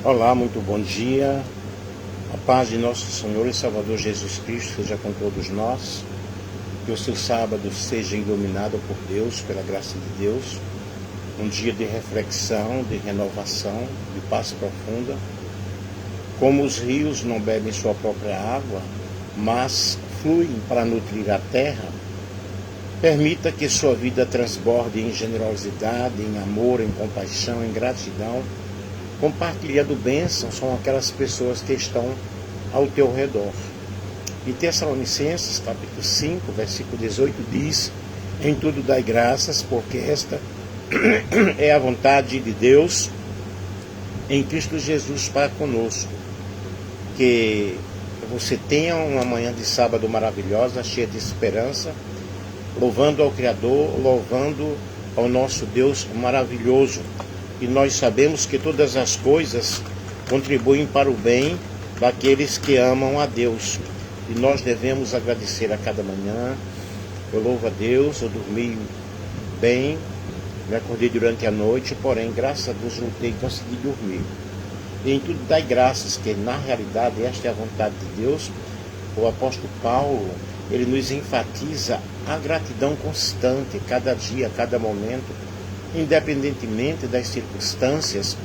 Olá, muito bom dia. A paz de nosso Senhor e Salvador Jesus Cristo seja com todos nós. Que o seu sábado seja iluminado por Deus, pela graça de Deus. Um dia de reflexão, de renovação, de paz profunda. Como os rios não bebem sua própria água, mas fluem para nutrir a terra, permita que sua vida transborde em generosidade, em amor, em compaixão, em gratidão. Compartilhando bênçãos são aquelas pessoas que estão ao teu redor. E Tessalonicenses, capítulo 5, versículo 18, diz: em tudo dai graças, porque esta é a vontade de Deus em Cristo Jesus para conosco. Que você tenha uma manhã de sábado maravilhosa, cheia de esperança, louvando ao Criador, louvando ao nosso Deus maravilhoso. E nós sabemos que todas as coisas contribuem para o bem daqueles que amam a Deus. E nós devemos agradecer a cada manhã. Eu louvo a Deus, eu dormi bem, me acordei durante a noite, porém, graças a Deus, lutei e consegui dormir. E em tudo dai graças, que na realidade esta é a vontade de Deus. O apóstolo Paulo, ele nos enfatiza a gratidão constante, cada dia, cada momento, independentemente das circunstâncias,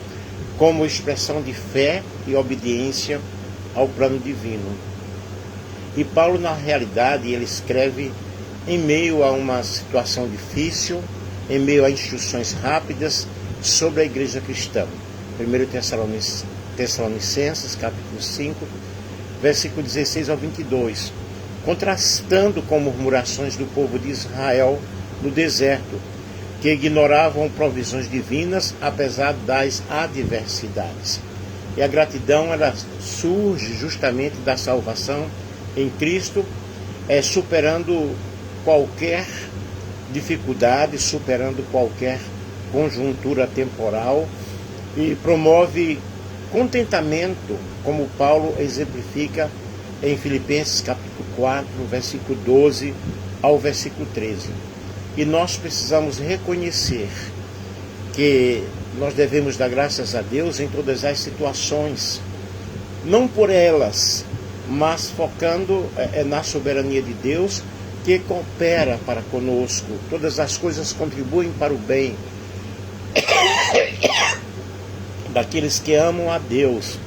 como expressão de fé e obediência ao plano divino. E Paulo, na realidade, ele escreve em meio a uma situação difícil, em meio a instruções rápidas sobre a igreja cristã. 1 Tessalonicenses, capítulo 5, versículo 16 ao 22, contrastando com murmurações do povo de Israel no deserto, que ignoravam provisões divinas apesar das adversidades. E a gratidão, ela surge justamente da salvação em Cristo, superando qualquer dificuldade, superando qualquer conjuntura temporal, e promove contentamento, como Paulo exemplifica em Filipenses capítulo 4, versículo 12 ao versículo 13. E nós precisamos reconhecer que nós devemos dar graças a Deus em todas as situações, não por elas, mas focando na soberania de Deus, que coopera para conosco. Todas as coisas contribuem para o bem daqueles que amam a Deus,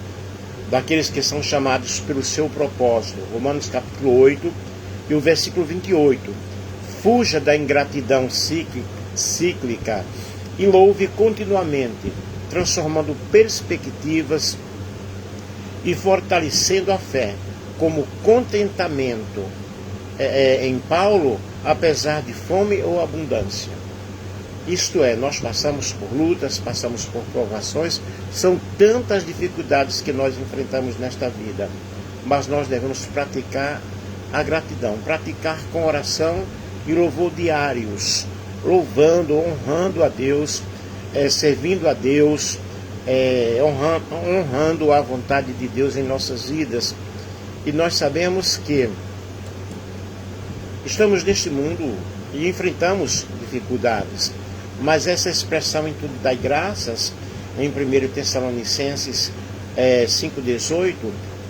daqueles que são chamados pelo seu propósito. Romanos capítulo 8 e o versículo 28. Fuja da ingratidão cíclica e louve continuamente, transformando perspectivas e fortalecendo a fé, como contentamento em Paulo, apesar de fome ou abundância. Isto é, nós passamos por lutas, passamos por provações, são tantas dificuldades que nós enfrentamos nesta vida, mas nós devemos praticar a gratidão, praticar com oração e louvor diários, louvando, honrando a Deus, servindo a Deus, honrando a vontade de Deus em nossas vidas. E nós sabemos que estamos neste mundo e enfrentamos dificuldades, mas essa expressão em tudo dai graças, em 1 Tessalonicenses 5,18,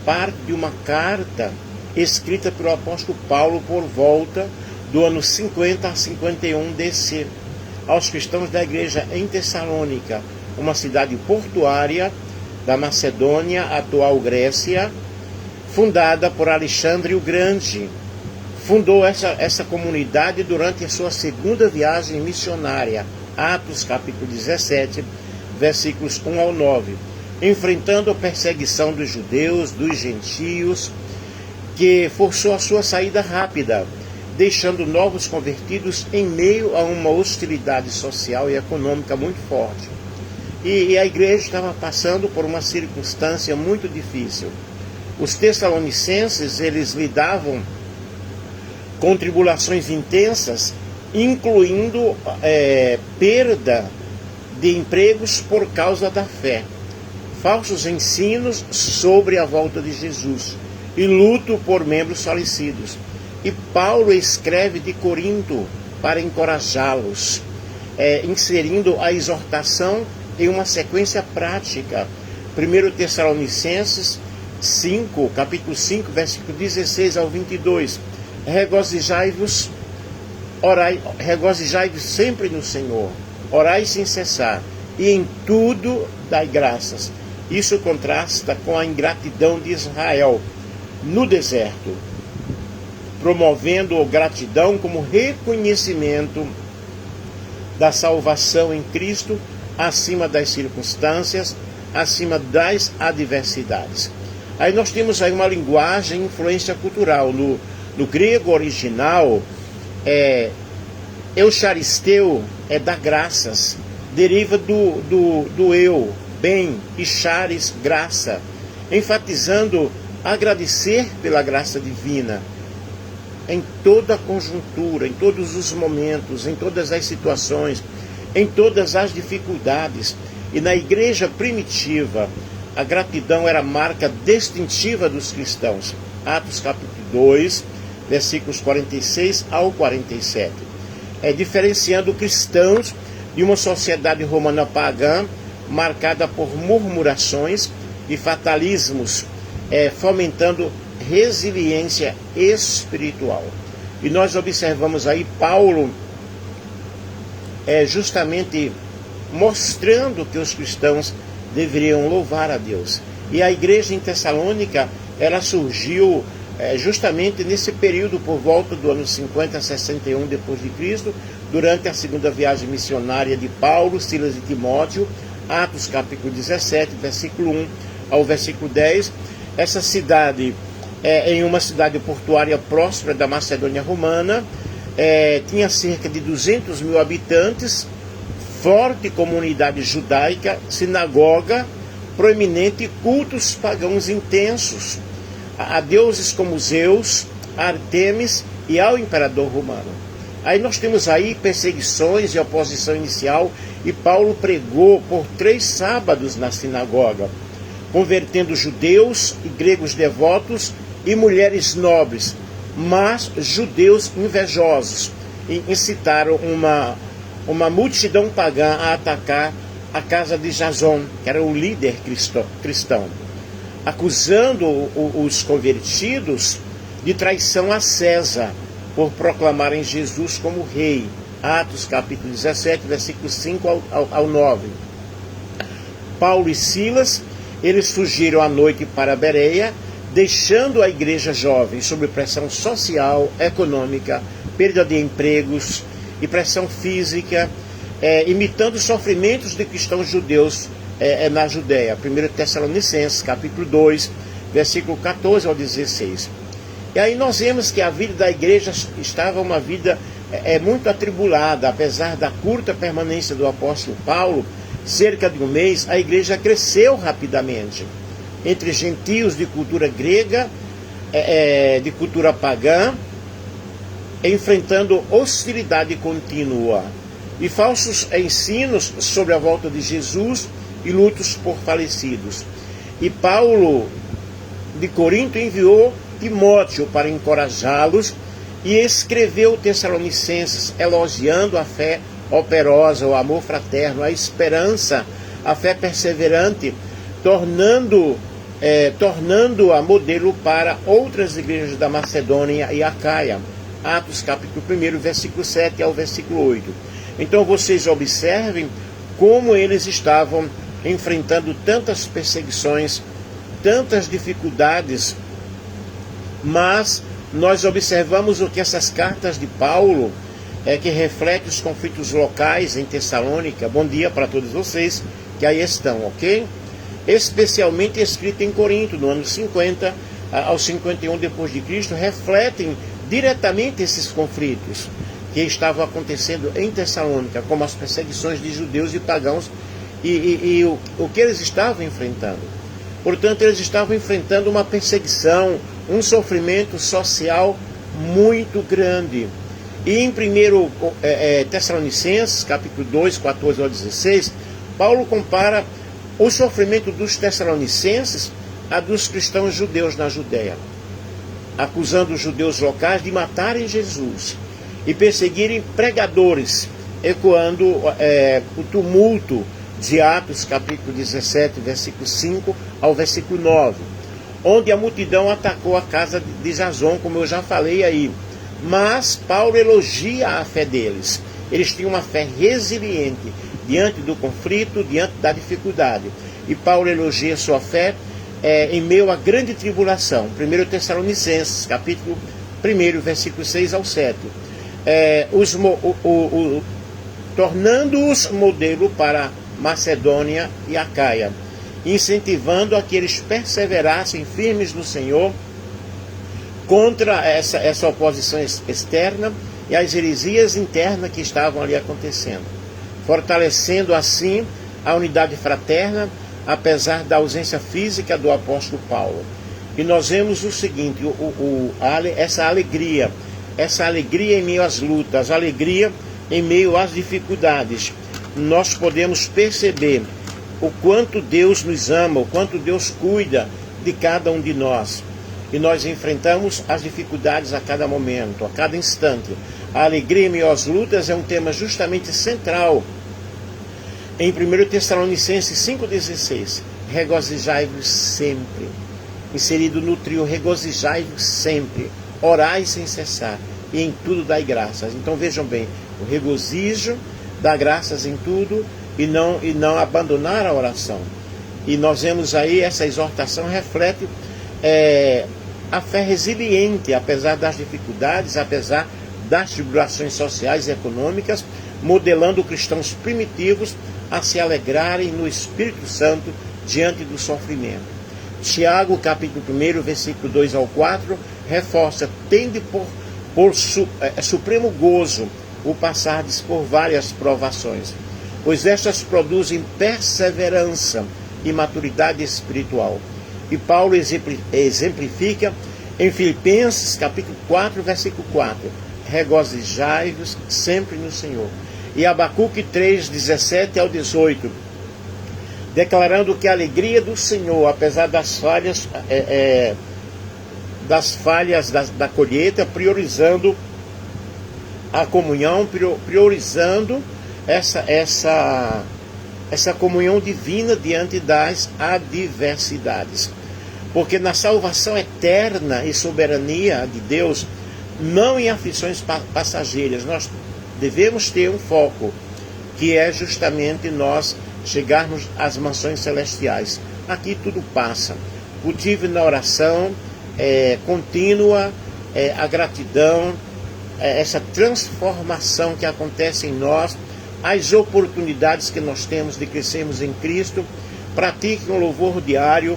parte de uma carta escrita pelo apóstolo Paulo por volta do ano 50 a 51 DC, aos cristãos da igreja em Tessalônica, uma cidade portuária da Macedônia, atual Grécia, fundada por Alexandre o Grande. Fundou essa comunidade durante a sua segunda viagem missionária, Atos capítulo 17, versículos 1 ao 9, enfrentando a perseguição dos judeus, dos gentios, que forçou a sua saída rápida, deixando novos convertidos em meio a uma hostilidade social e econômica muito forte. E a igreja estava passando por uma circunstância muito difícil. Os tessalonicenses, eles lidavam com tribulações intensas, incluindo perda de empregos por causa da fé, falsos ensinos sobre a volta de Jesus e luto por membros falecidos. E Paulo escreve de Corinto para encorajá-los, inserindo a exortação em uma sequência prática, 1 Tessalonicenses 5, capítulo 5, versículo 16 ao 22. Regozijai-vos sempre no Senhor, orai sem cessar, e em tudo dai graças. Isso contrasta com a ingratidão de Israel no deserto, promovendo a gratidão como reconhecimento da salvação em Cristo acima das circunstâncias, acima das adversidades. Aí nós temos aí uma linguagem, influência cultural. No grego original, eucharisteu é dar graças, deriva do eu, bem, e charis, graça, enfatizando agradecer pela graça divina em toda a conjuntura, em todos os momentos, em todas as situações, em todas as dificuldades. E na igreja primitiva, a gratidão era a marca distintiva dos cristãos. Atos capítulo 2, versículos 46 ao 47. Diferenciando cristãos de uma sociedade romana pagã, marcada por murmurações e fatalismos, fomentando resiliência espiritual. E nós observamos aí Paulo justamente mostrando que os cristãos deveriam louvar a Deus. E a igreja em Tessalônica, ela surgiu justamente nesse período, por volta do ano 50 a 61 depois de Cristo, durante a segunda viagem missionária de Paulo, Silas e Timóteo. Atos capítulo 17, versículo 1 ao versículo 10. Essa cidade em uma cidade portuária próspera da Macedônia Romana, tinha cerca de 200 mil habitantes, forte comunidade judaica, sinagoga proeminente, cultos pagãos intensos a deuses como Zeus, Artemis e ao imperador romano. Aí nós temos aí perseguições e oposição inicial, e Paulo pregou por 3 sábados na sinagoga, convertendo judeus e gregos devotos e mulheres nobres, mas judeus invejosos, e incitaram uma multidão pagã a atacar a casa de Jason, que era o líder cristão, acusando os convertidos de traição a César, por proclamarem Jesus como rei. Atos capítulo 17, versículos 5 ao 9. Paulo e Silas, eles fugiram à noite para Bereia, deixando a igreja jovem sob pressão social, econômica, perda de empregos e pressão física, imitando os sofrimentos de cristãos judeus na Judéia. 1 Tessalonicenses, capítulo 2, versículo 14 ao 16. E aí nós vemos que a vida da igreja estava uma vida muito atribulada. Apesar da curta permanência do apóstolo Paulo, cerca de um mês, a igreja cresceu rapidamente. Entre gentios de cultura grega, de cultura pagã, enfrentando hostilidade contínua e falsos ensinos sobre a volta de Jesus e lutos por falecidos. E Paulo de Corinto enviou Timóteo para encorajá-los e escreveu Tessalonicenses, elogiando a fé operosa, o amor fraterno, a esperança, a fé perseverante, tornando-a modelo para outras igrejas da Macedônia e Acaia. Atos capítulo 1, versículo 7 ao versículo 8. Então vocês observem como eles estavam enfrentando tantas perseguições, tantas dificuldades, mas nós observamos o que essas cartas de Paulo, que refletem os conflitos locais em Tessalônica. Bom dia para todos vocês que aí estão, ok? Especialmente escrita em Corinto, no ano 50 ao 51 depois de Cristo, refletem diretamente esses conflitos que estavam acontecendo em Tessalônica, como as perseguições de judeus e pagãos e o que eles estavam enfrentando. Portanto, eles estavam enfrentando uma perseguição, um sofrimento social muito grande. E em 1 Tessalonicenses, capítulo 2, 14 ao 16, Paulo compara o sofrimento dos tessalonicenses a dos cristãos judeus na Judéia, acusando os judeus locais de matarem Jesus e perseguirem pregadores, ecoando o tumulto de Atos, capítulo 17, versículo 5 ao versículo 9, onde a multidão atacou a casa de Jasón, como eu já falei aí. Mas Paulo elogia a fé deles. Eles tinham uma fé resiliente diante do conflito, diante da dificuldade. E Paulo elogia sua fé em meio à grande tribulação. 1 Tessalonicenses, capítulo 1, versículo 6 ao 7. Tornando-os modelo para Macedônia e Acaia, incentivando a que eles perseverassem firmes no Senhor contra essa oposição externa e as heresias internas que estavam ali acontecendo, fortalecendo assim a unidade fraterna, apesar da ausência física do apóstolo Paulo. E nós vemos o seguinte, essa alegria em meio às lutas, alegria em meio às dificuldades. Nós podemos perceber o quanto Deus nos ama, o quanto Deus cuida de cada um de nós. E nós enfrentamos as dificuldades a cada momento, a cada instante. A alegria em meio às lutas é um tema justamente central. Em 1 Tessalonicenses 5,16, regozijai-vos sempre. Inserido no trio, regozijai-vos sempre, orai sem cessar, e em tudo dai graças. Então vejam bem, o regozijo, dar graças em tudo, e não abandonar a oração. E nós vemos aí, essa exortação reflete a fé resiliente, apesar das dificuldades, apesar das tribulações sociais e econômicas, modelando cristãos primitivos a se alegrarem no Espírito Santo diante do sofrimento. Tiago, capítulo 1, versículo 2 ao 4, reforça: tende por supremo gozo o passardes por várias provações, pois estas produzem perseverança e maturidade espiritual. E Paulo exemplifica em Filipenses, capítulo 4, versículo 4, regozijai-vos sempre no Senhor. E Abacuque 3, 17 ao 18, declarando que a alegria do Senhor, apesar das falhas da colheita, priorizando a comunhão, priorizando essa comunhão divina diante das adversidades. Porque na salvação eterna e soberania de Deus, não em aflições passageiras, nós devemos ter um foco, que é justamente nós chegarmos às mansões celestiais. Aqui tudo passa. Cultive na oração contínua, a gratidão, essa transformação que acontece em nós, as oportunidades que nós temos de crescermos em Cristo. Pratique um louvor diário,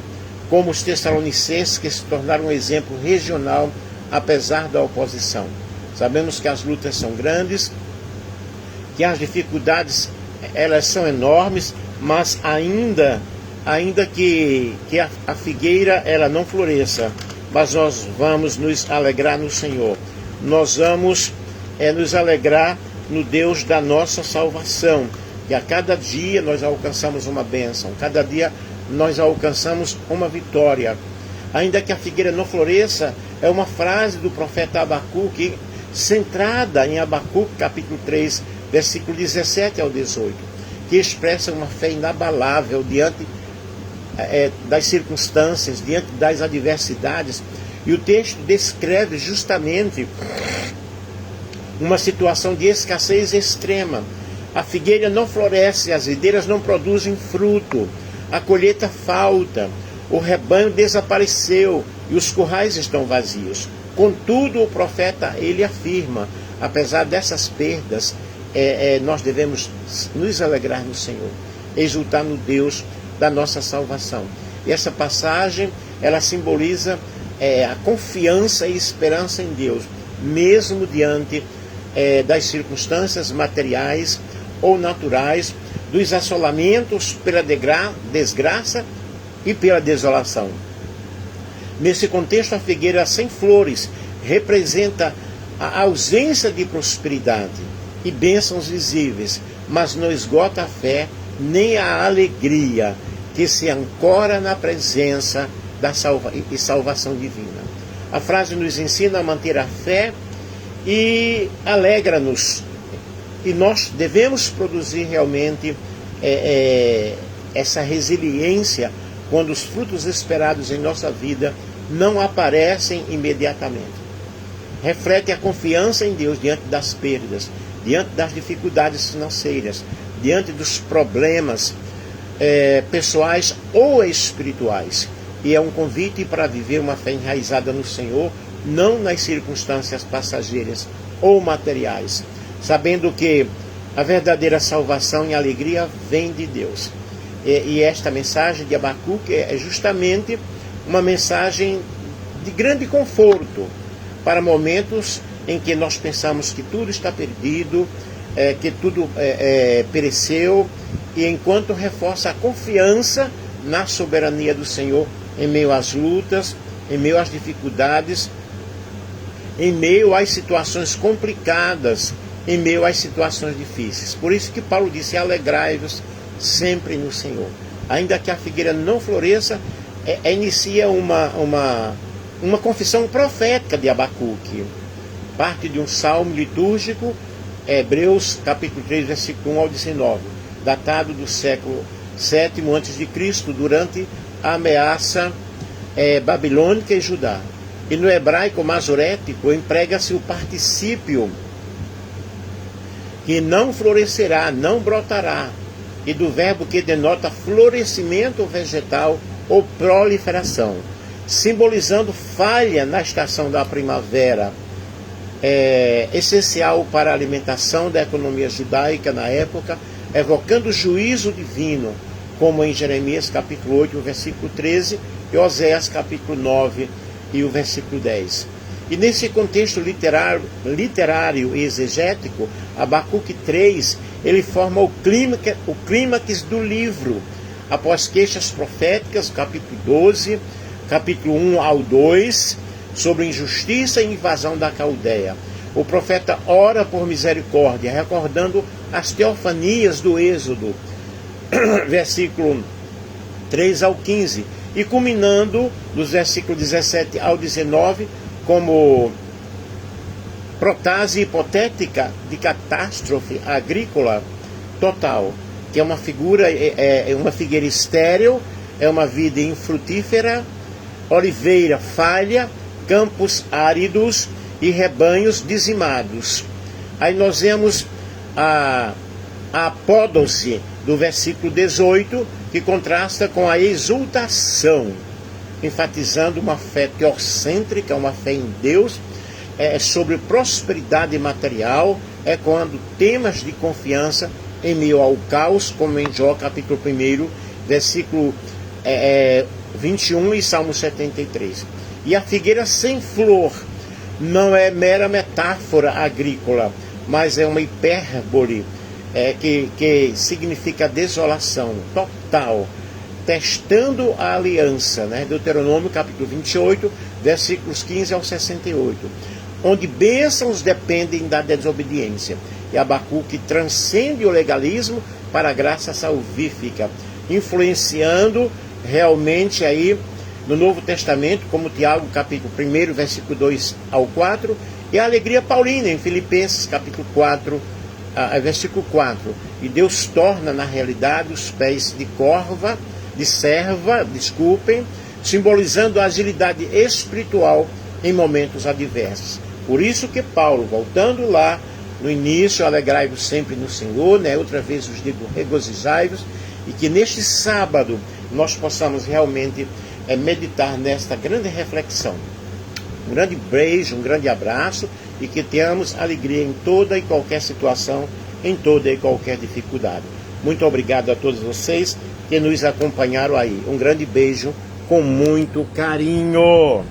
como os tessalonicenses, que se tornaram um exemplo regional, apesar da oposição. Sabemos que as lutas são grandes, que as dificuldades elas são enormes, mas ainda que a figueira ela não floresça, mas nós vamos nos alegrar no Senhor. Nós vamos nos alegrar no Deus da nossa salvação, que a cada dia nós alcançamos uma bênção, cada dia nós alcançamos uma vitória. Ainda que a figueira não floresça, é uma frase do profeta Abacuque, centrada em Abacuque, capítulo 3, versículo 17 ao 18, que expressa uma fé inabalável diante das circunstâncias, diante das adversidades. E o texto descreve justamente uma situação de escassez extrema. A figueira não floresce, as videiras não produzem fruto, a colheita falta, o rebanho desapareceu e os currais estão vazios. Contudo, o profeta, ele afirma, apesar dessas perdas, nós devemos nos alegrar no Senhor, exultar no Deus da nossa salvação. E essa passagem, ela simboliza a confiança e esperança em Deus, mesmo diante das circunstâncias materiais ou naturais, dos assolamentos pela desgraça e pela desolação. Nesse contexto, a figueira sem flores representa a ausência de prosperidade e bênçãos visíveis, mas não esgota a fé nem a alegria que se ancora na presença da salvação divina. A frase nos ensina a manter a fé e alegra-nos. E nós devemos produzir realmente essa resiliência quando os frutos esperados em nossa vida não aparecem imediatamente. Reflete a confiança em Deus diante das perdas, diante das dificuldades financeiras, diante dos problemas pessoais ou espirituais. E é um convite para viver uma fé enraizada no Senhor, não nas circunstâncias passageiras ou materiais, sabendo que a verdadeira salvação e alegria vem de Deus. E esta mensagem de Abacuque é justamente uma mensagem de grande conforto para momentos em que nós pensamos que tudo está perdido, que tudo pereceu, e enquanto reforça a confiança na soberania do Senhor em meio às lutas, em meio às dificuldades, em meio às situações complicadas, em meio às situações difíceis. Por isso que Paulo disse: alegrai-vos sempre no Senhor. Ainda que a figueira não floresça, inicia uma confissão profética de Abacuque. Parte de um salmo litúrgico, Hebreus capítulo 3, versículo 1 ao 19, datado do século VII a.C., durante a ameaça babilônica em Judá. E no hebraico masorético emprega-se o particípio que não florescerá, não brotará, e do verbo que denota florescimento vegetal ou proliferação, simbolizando falha na estação da primavera, essencial para a alimentação da economia judaica na época, evocando o juízo divino, como em Jeremias capítulo 8, versículo 13, e Oséias capítulo 9 e o versículo 10. E nesse contexto literário e exegético, Abacuque 3, ele forma o clímax do livro, após queixas proféticas, capítulo 12, capítulo 1 ao 2, sobre injustiça e invasão da Caldeia. O profeta ora por misericórdia, recordando as teofanias do Êxodo, versículo 3 ao 15, e culminando dos versículos 17 ao 19, como protase hipotética de catástrofe agrícola total, que é uma figura, uma figueira estéril, é uma vida infrutífera, oliveira falha, campos áridos e rebanhos dizimados. Aí nós vemos a apódose do versículo 18, que contrasta com a exultação, enfatizando uma fé teocêntrica, uma fé em Deus, sobre prosperidade material, quando temas de confiança em meio ao caos, como em Jó capítulo 1, versículo 21 e Salmo 73. E a figueira sem flor não é mera metáfora agrícola, mas é uma hipérbole que significa desolação total, testando a aliança, né? Deuteronômio capítulo 28, versículos 15 ao 68, onde bênçãos dependem da desobediência. E Abacuque transcende o legalismo para a graça salvífica, influenciando realmente aí no Novo Testamento, como Tiago capítulo 1, versículo 2 ao 4, e a alegria paulina em Filipenses capítulo 4, versículo 4. E Deus torna na realidade os pés de serva, simbolizando a agilidade espiritual em momentos adversos. Por isso que Paulo, voltando lá no início, alegrai-vos sempre no Senhor, né? Outra vez vos digo, regozijai-vos, e que neste sábado nós possamos realmente meditar nesta grande reflexão. Um grande beijo, um grande abraço, e que tenhamos alegria em toda e qualquer situação, em toda e qualquer dificuldade. Muito obrigado a todos vocês que nos acompanharam aí. Um grande beijo com muito carinho.